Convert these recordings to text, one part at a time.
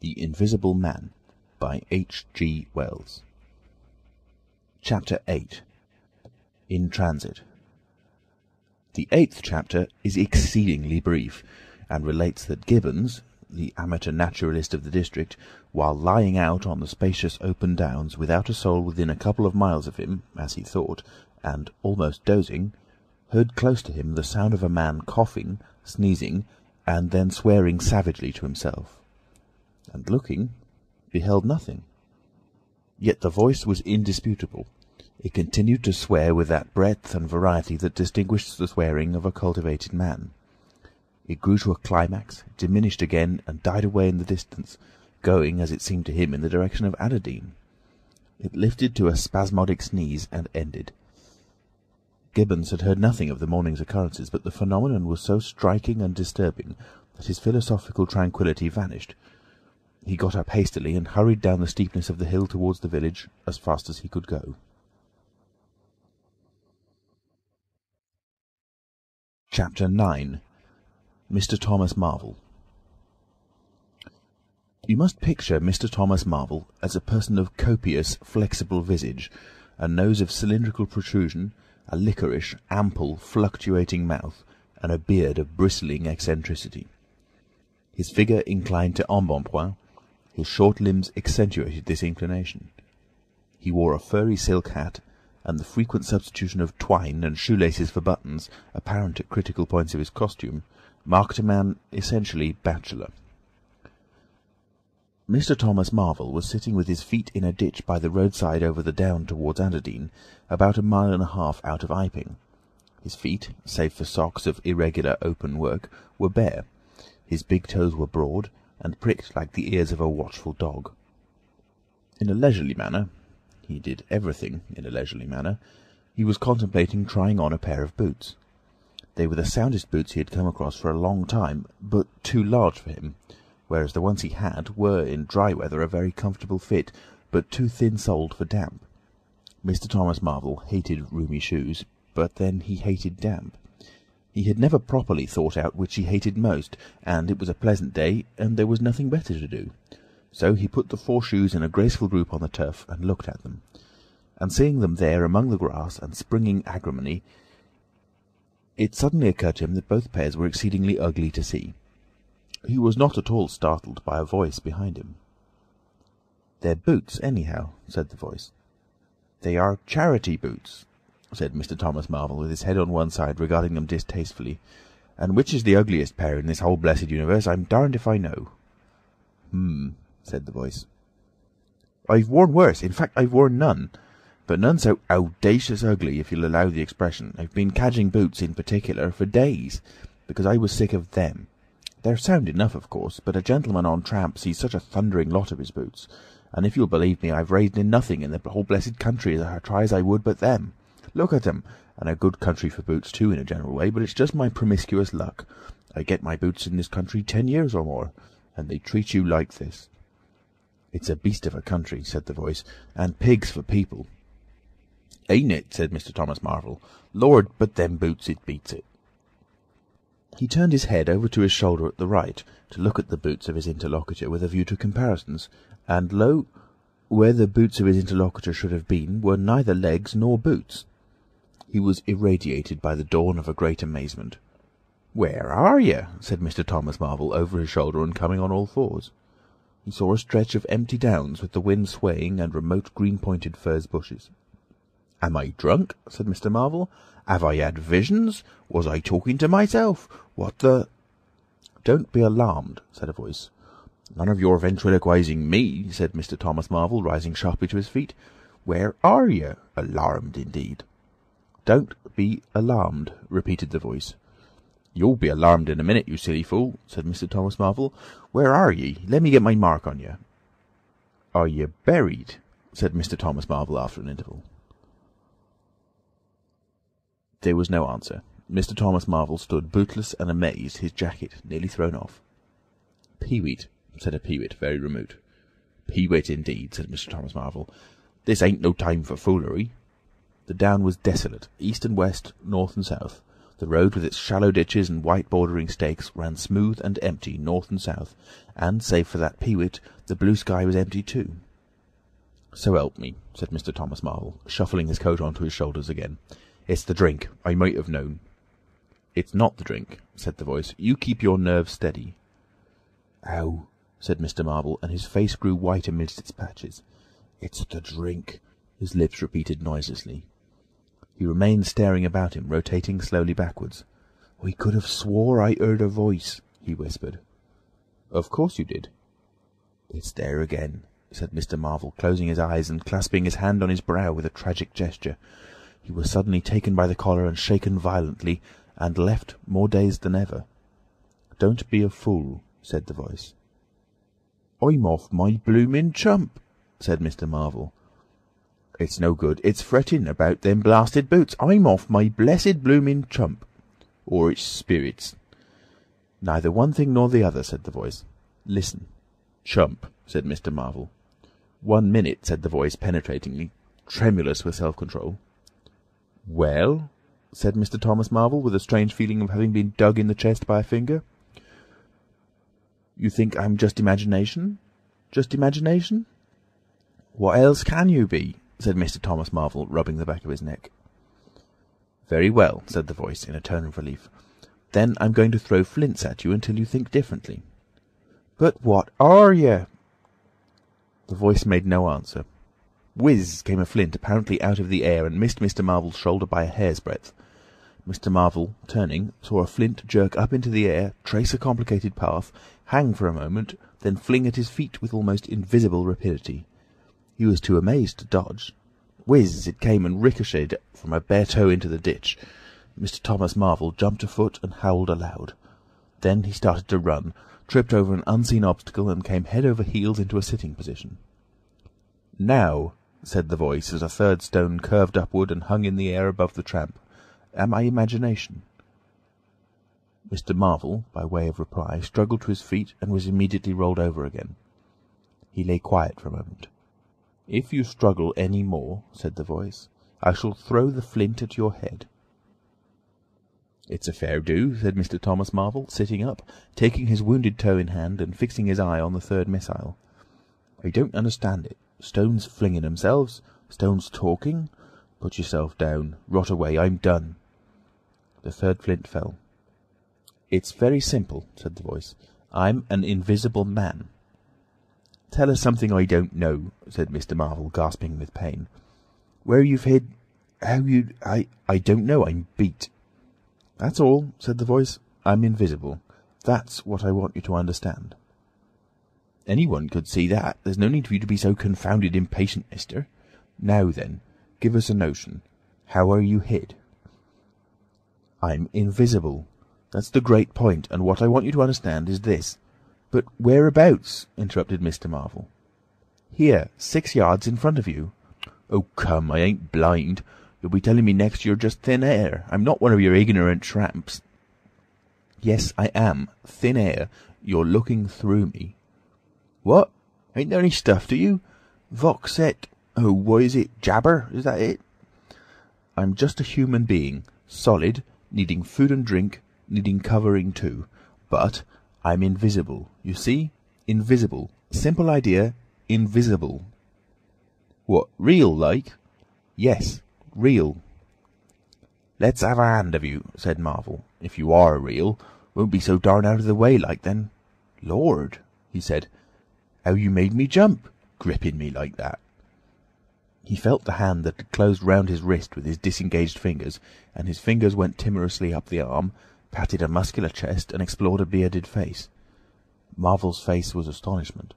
The Invisible Man by H. G. Wells. Chapter 8. In Transit. The 8th chapter is exceedingly brief, and relates that Gibbons, the amateur naturalist of the district, while lying out on the spacious open downs, without a soul within a couple of miles of him, as he thought, and almost dozing, heard close to him the sound of a man coughing, sneezing, and then swearing savagely to himself, and looking, beheld nothing. Yet the voice was indisputable. It continued to swear with that breadth and variety that distinguishes the swearing of a cultivated man. It grew to a climax, diminished again, and died away in the distance, going, as it seemed to him, in the direction of Adderdean. It lifted to a spasmodic sneeze, and ended. Gibbons had heard nothing of the morning's occurrences, but the phenomenon was so striking and disturbing that his philosophical tranquillity vanished. He got up hastily and hurried down the steepness of the hill towards the village as fast as he could go. Chapter 9. Mr. Thomas Marvel. You must picture Mr. Thomas Marvel as a person of copious, flexible visage, a nose of cylindrical protrusion, a liquorish, ample, fluctuating mouth, and a beard of bristling eccentricity. His figure inclined to embonpoint, his short limbs accentuated this inclination. He wore a furry silk hat, and the frequent substitution of twine and shoelaces for buttons, apparent at critical points of his costume, marked a man essentially bachelor. Mr. Thomas Marvel was sitting with his feet in a ditch by the roadside over the down towards Adderdean, about 1.5 miles out of Iping. His feet, save for socks of irregular open work, were bare. His big toes were broad, and pricked like the ears of a watchful dog. In a leisurely manner — he did everything in a leisurely manner — he was contemplating trying on a pair of boots. They were the soundest boots he had come across for a long time, but too large for him, whereas the ones he had were, in dry weather, a very comfortable fit, but too thin-soled for damp. Mr. Thomas Marvel hated roomy shoes, but then he hated damp. He had never properly thought out which he hated most, and it was a pleasant day, and there was nothing better to do. So he put the 4 shoes in a graceful group on the turf, and looked at them. And seeing them there among the grass and springing agrimony, it suddenly occurred to him that both pairs were exceedingly ugly to see. He was not at all startled by a voice behind him. "They're boots, anyhow," said the voice. "They are charity boots," said Mr. Thomas Marvel, with his head on one side, regarding them distastefully. "And which is the ugliest pair in this whole blessed universe, I'm darned if I know." Said the voice. "I've worn worse. In fact, I've worn none. But none so owdacious ugly, if you'll allow the expression. I've been cadging boots, in particular, for days, because I was sick of them. They're sound enough, of course, but a gentleman on tramp sees such a thundering lot of his boots, and if you'll believe me, I've raised in nothing in the whole blessed country as I try as I would but them. Look at them, and a good country for boots too, in a general way, but it's just my promiscuous luck. I get my boots in this country 10 years or more, and they treat you like this." "It's a beast of a country," said the voice, "and pigs for people." "Ain't it?" said Mr. Thomas Marvel. "Lord, but them boots, it beats it." He turned his head over to his shoulder at the right, to look at the boots of his interlocutor with a view to comparisons, and lo! where the boots of his interlocutor should have been were neither legs nor boots. He was irradiated by the dawn of a great amazement. "Where are you?" said Mr. Thomas Marvel, over his shoulder and coming on all fours. He saw a stretch of empty downs, with the wind swaying, and remote green-pointed furze bushes. "Am I drunk?" said Mr. Marvel. "Have I had visions? Was I talking to myself? What the—" "Don't be alarmed," said a voice. "None of your ventriloquizing me," said Mr. Thomas Marvel, rising sharply to his feet. "Where are you? Alarmed, indeed." "Don't be alarmed," repeated the voice. "You'll be alarmed in a minute, you silly fool," said Mr. Thomas Marvel. "Where are ye? Let me get my mark on you." "Are ye buried?" said Mr. Thomas Marvel after an interval. There was no answer. Mr. Thomas Marvel stood bootless and amazed, his jacket nearly thrown off. "Peewit," said a peewit very remote. "Peewit, indeed," said Mr. Thomas Marvel. "This ain't no time for foolery." The down was desolate, east and west, north and south. The road with its shallow ditches and white bordering stakes ran smooth and empty north and south, and, save for that peewit, the blue sky was empty too. "So help me," said Mr. Thomas Marvel, shuffling his coat onto his shoulders again. "It's the drink. I might have known." "It's not the drink," said the voice. "You keep your nerves steady." "Ow," said Mr. Marvel, and his face grew white amidst its patches. "It's the drink," his lips repeated noiselessly. He remained staring about him, rotating slowly backwards. "I could have swore I heard a voice," he whispered. "Of course you did." "It's there again," said Mr. Marvel, closing his eyes and clasping his hand on his brow with a tragic gesture. He was suddenly taken by the collar and shaken violently, and left more dazed than ever. "Don't be a fool," said the voice. "I'm off my bloomin' chump," said Mr. Marvel. "It's no good. It's fretting about them blasted boots. I'm off my blessed bloomin' chump. Or it's spirits." "Neither one thing nor the other," said the voice. "Listen." "Chump," said Mr. Marvel. "1 minute," said the voice penetratingly, tremulous with self-control. "Well?" said Mr. Thomas Marvel, with a strange feeling of having been dug in the chest by a finger. "You think I'm just imagination? Just imagination?" "What else can you be?" said Mr. Thomas Marvel, rubbing the back of his neck. "Very well," said the voice, in a tone of relief. "Then I'm going to throw flints at you until you think differently." "But what are you?" The voice made no answer. Whiz came a flint, apparently out of the air, and missed Mr. Marvel's shoulder by a hair's breadth. Mr. Marvel, turning, saw a flint jerk up into the air, trace a complicated path, hang for a moment, then fling at his feet with almost invisible rapidity. He was too amazed to dodge. Whiz it came and ricocheted from a bare toe into the ditch. Mr. Thomas Marvel jumped a foot and howled aloud. Then he started to run, tripped over an unseen obstacle, and came head over heels into a sitting position. "Now," said the voice, as a third stone curved upward and hung in the air above the tramp, "am I imagination?" Mr. Marvel, by way of reply, struggled to his feet and was immediately rolled over again. He lay quiet for a moment. "If you struggle any more," said the voice, "I shall throw the flint at your head." "It's a fair do," said Mr. Thomas Marvel, sitting up, taking his wounded toe in hand and fixing his eye on the third missile. "I don't understand it. Stones flinging themselves, stones talking. Put yourself down. Rot away. I'm done." The third flint fell. "It's very simple," said the voice. "I'm an invisible man." "Tell us something I don't know," said Mr. Marvel, gasping with pain. "Where you've hid... how you... I don't know. I'm beat." "That's all," said the voice. "I'm invisible. That's what I want you to understand." "Anyone could see that. There's no need for you to be so confounded impatient, mister. Now then, give us a notion. How are you hid?" "I'm invisible. That's the great point, and what I want you to understand is this." "But whereabouts?" interrupted Mr. Marvel. "Here, 6 yards in front of you." "Oh, come, I ain't blind. You'll be telling me next you're just thin air. I'm not one of your ignorant tramps." "Yes, I am. Thin air. You're looking through me." "What? Ain't there any stuff to you? Vox et... oh, what is it? Jabber? Is that it?" "I'm just a human being. Solid, needing food and drink, needing covering too. But I'm invisible. You see? Invisible. Simple idea. Invisible." "What, real like?" "Yes, real." "Let's have a hand of you," said Marvel. "If you are real, won't be so darn out of the way like then." "Lord," he said, "how you made me jump, gripping me like that." He felt the hand that had closed round his wrist with his disengaged fingers, and his fingers went timorously up the arm, patted a muscular chest, and explored a bearded face. Marvel's face was astonishment.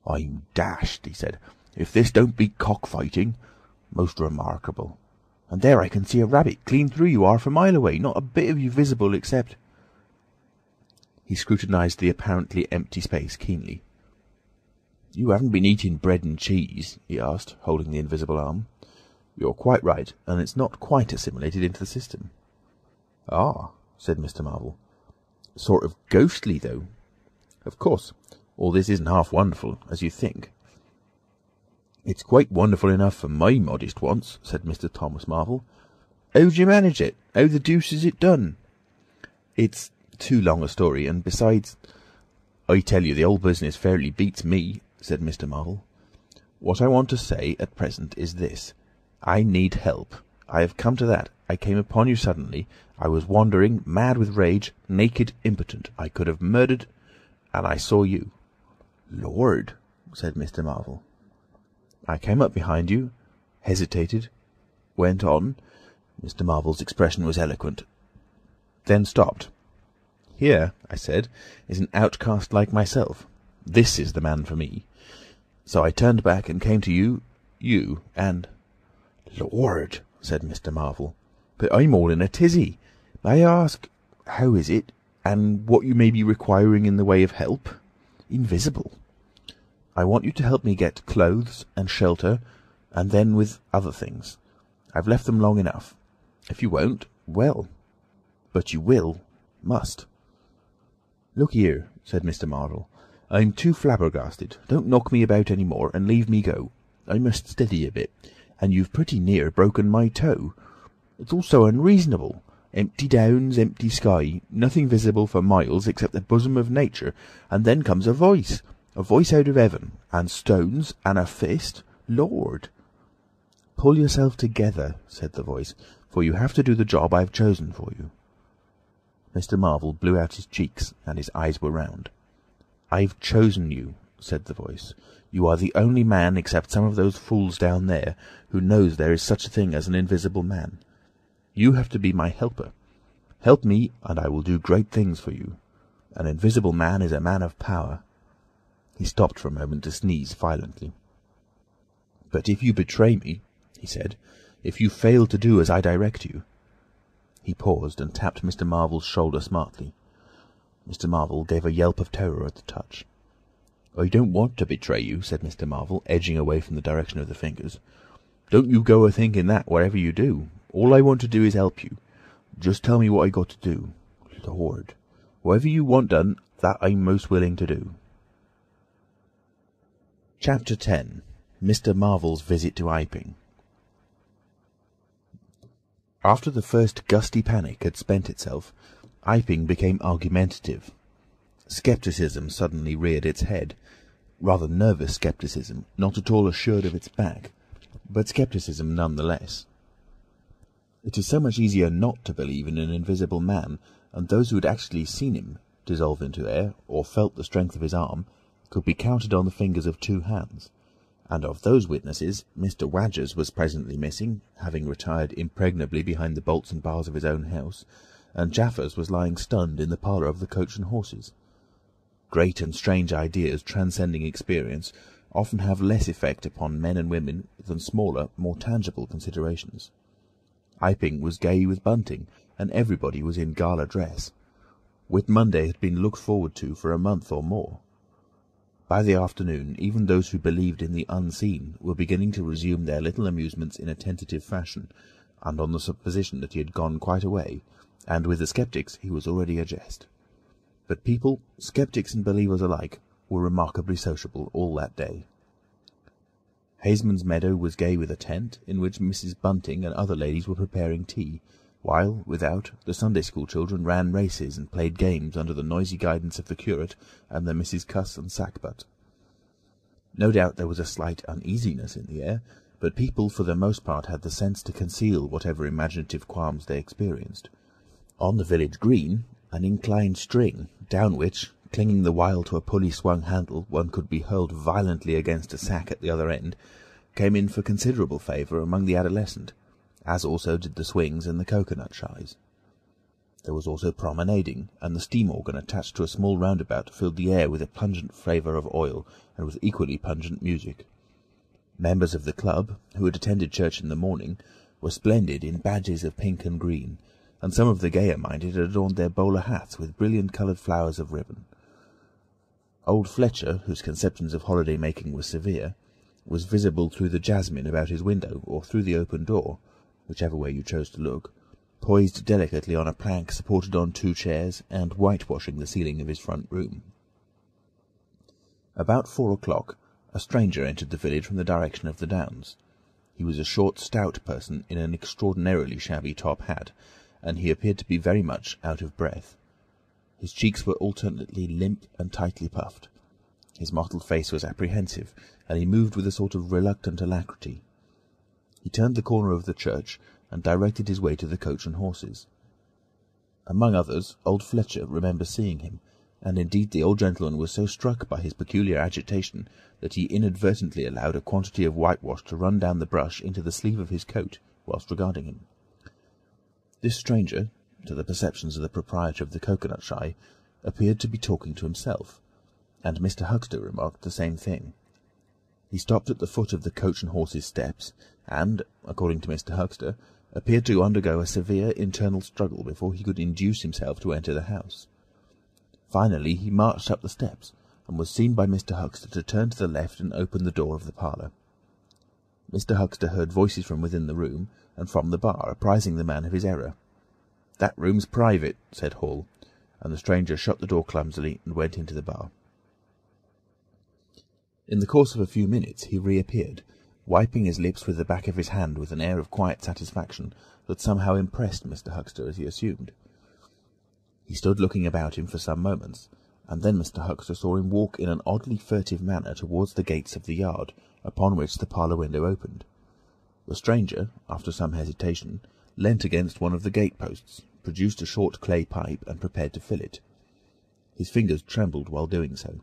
"I'm dashed," he said, "if this don't beat cockfighting. Most remarkable. And there I can see a rabbit clean through you half a mile away, not a bit of you visible except—" He scrutinized the apparently empty space keenly. "You haven't been eating bread and cheese?" he asked, holding the invisible arm. "You're quite right, and it's not quite assimilated into the system." "Ah," said Mr. Marvel. "Sort of ghostly, though. Of course, all this isn't half wonderful, as you think." "It's quite wonderful enough for my modest wants," said Mr. Thomas Marvel. How d'you manage it? How the deuce is it done?" "It's too long a story, and besides—" "I tell you, the whole business fairly beats me," said Mr. Marvel. "What I want to say at present is this. I need help. I have come to that. I came upon you suddenly. I was wandering, mad with rage, naked, impotent. I could have murdered, and I saw you." "Lord!" said Mr. Marvel. "I came up behind you, hesitated, went on." Mr. Marvel's expression was eloquent. "Then stopped. 'Here,' I said, 'is an outcast like myself. This is the man for me.' So I turned back and came to you, and—" "Lord!" said Mr. Marvel. "But I'm all in a tizzy. May I ask, how is it, and what you may be requiring in the way of help? Invisible. I want you to help me get clothes and shelter, and then with other things. I've left them long enough. If you won't, well, but you must." "Look here," said Mr. Marvel. "I'm too flabbergasted. Don't knock me about any more, and leave me go. I must steady a bit, and you've pretty near broken my toe. It's all so unreasonable. Empty downs, empty sky, nothing visible for miles except the bosom of nature, and then comes a voice out of heaven, and stones, and a fist. Lord!" "Pull yourself together," said the voice, "for you have to do the job I've chosen for you." Mr. Marvel blew out his cheeks, and his eyes were round. "I've chosen you," said the voice. "You are the only man, except some of those fools down there, who knows there is such a thing as an invisible man. You have to be my helper. Help me, and I will do great things for you. An invisible man is a man of power." He stopped for a moment to sneeze violently. "But if you betray me," he said, "if you fail to do as I direct you—" He paused and tapped Mr. Marvel's shoulder smartly. Mr. Marvel gave a yelp of terror at the touch. "I don't want to betray you," said Mr. Marvel, edging away from the direction of the fingers. "Don't you go a-thinking that, whatever you do. All I want to do is help you. Just tell me what I got to do. Lord! Whatever you want done, that I'm most willing to do." Chapter 10. Mr. Marvel's Visit to Iping. After the first gusty panic had spent itself, Iping became argumentative. Scepticism suddenly reared its head. Rather nervous scepticism, not at all assured of its back, but scepticism none the less. It is so much easier not to believe in an invisible man, and those who had actually seen him dissolve into air, or felt the strength of his arm, could be counted on the fingers of 2 hands. And of those witnesses, Mr. Wadgers was presently missing, having retired impregnably behind the bolts and bars of his own house, and Jaffers was lying stunned in the parlour of the Coach and Horses. Great and strange ideas transcending experience often have less effect upon men and women than smaller, more tangible considerations. Iping was gay with bunting, and everybody was in gala dress. Whit Monday had been looked forward to for a month or more. By the afternoon, even those who believed in the unseen were beginning to resume their little amusements in a tentative fashion, and on the supposition that he had gone quite away, and with the sceptics he was already a jest. But people, sceptics and believers alike, were remarkably sociable all that day. Haysman's Meadow was gay with a tent, in which Mrs. Bunting and other ladies were preparing tea, while, without, the Sunday school children ran races and played games under the noisy guidance of the curate and the Misses Cuss and Sackbut. No doubt there was a slight uneasiness in the air, but people for the most part had the sense to conceal whatever imaginative qualms they experienced. On the village green, an inclined string, down which, clinging the while to a pulley-swung handle, one could be hurled violently against a sack at the other end, came in for considerable favour among the adolescent, as also did the swings and the cocoanut shies. There was also promenading, and the steam organ attached to a small roundabout filled the air with a pungent flavour of oil, and with equally pungent music. Members of the club, who had attended church in the morning, were splendid in badges of pink and green, and some of the gayer-minded had adorned their bowler hats with brilliant-coloured flowers of ribbon. Old Fletcher, whose conceptions of holiday-making were severe, was visible through the jasmine about his window, or through the open door, whichever way you chose to look, poised delicately on a plank supported on 2 chairs, and whitewashing the ceiling of his front room. About 4 o'clock, a stranger entered the village from the direction of the Downs. He was a short, stout person in an extraordinarily shabby top hat, and he appeared to be very much out of breath. His cheeks were alternately limp and tightly puffed. His mottled face was apprehensive, and he moved with a sort of reluctant alacrity. He turned the corner of the church and directed his way to the Coach and Horses. Among others, old Fletcher remembers seeing him, and indeed the old gentleman was so struck by his peculiar agitation that he inadvertently allowed a quantity of whitewash to run down the brush into the sleeve of his coat whilst regarding him. This stranger, to the perceptions of the proprietor of the cocoanut shy, appeared to be talking to himself, and Mr. Huxter remarked the same thing. He stopped at the foot of the Coach and Horses steps, and, according to Mr. Huxter, appeared to undergo a severe internal struggle before he could induce himself to enter the house. Finally he marched up the steps, and was seen by Mr. Huxter to turn to the left and open the door of the parlour. Mr. Huxter heard voices from within the room, and from the bar, apprising the man of his error. "That room's private," said Hall, and the stranger shut the door clumsily and went into the bar. In the course of a few minutes he reappeared, wiping his lips with the back of his hand with an air of quiet satisfaction that somehow impressed Mr. Huxter, as he assumed. He stood looking about him for some moments, and then Mr. Huxter saw him walk in an oddly furtive manner towards the gates of the yard, upon which the parlour window opened. The stranger, after some hesitation, leant against one of the gate-posts, produced a short clay pipe, and prepared to fill it. His fingers trembled while doing so.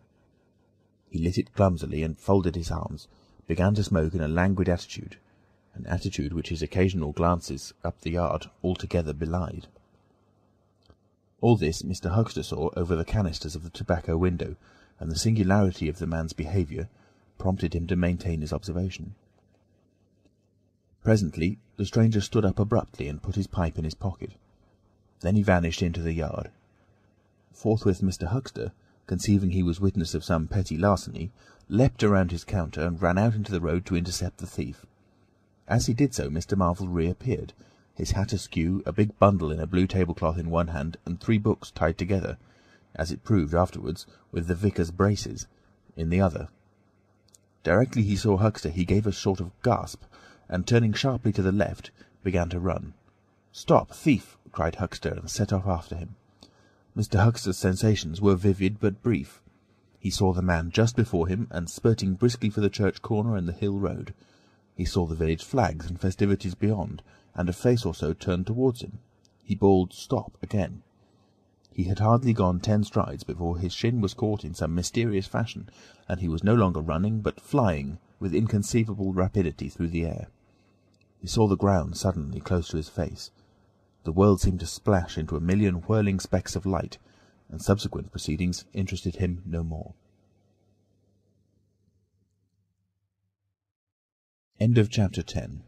He lit it clumsily, and folded his arms, began to smoke in a languid attitude, an attitude which his occasional glances up the yard altogether belied. All this Mr. Huxter saw over the canisters of the tobacco window, and the singularity of the man's behaviour prompted him to maintain his observation. Presently the stranger stood up abruptly and put his pipe in his pocket. Then he vanished into the yard. Forthwith Mr. Huxter, conceiving he was witness of some petty larceny, leapt around his counter and ran out into the road to intercept the thief. As he did so, Mr. Marvel reappeared, his hat askew, a big bundle in a blue tablecloth in one hand, and 3 books tied together, as it proved afterwards, with the vicar's braces, in the other. Directly he saw Huxter he gave a sort of gasp, and turning sharply to the left, began to run. "Stop, thief!" cried Huxter, and set off after him. Mr. Huxter's sensations were vivid but brief. He saw the man just before him, and spurting briskly for the church corner and the hill road. He saw the village flags and festivities beyond, and a face or so turned towards him. He bawled "Stop!" again. He had hardly gone 10 strides before his shin was caught in some mysterious fashion, and he was no longer running, but flying with inconceivable rapidity through the air. He saw the ground suddenly close to his face. The world seemed to splash into a million whirling specks of light, and subsequent proceedings interested him no more. End of chapter 10.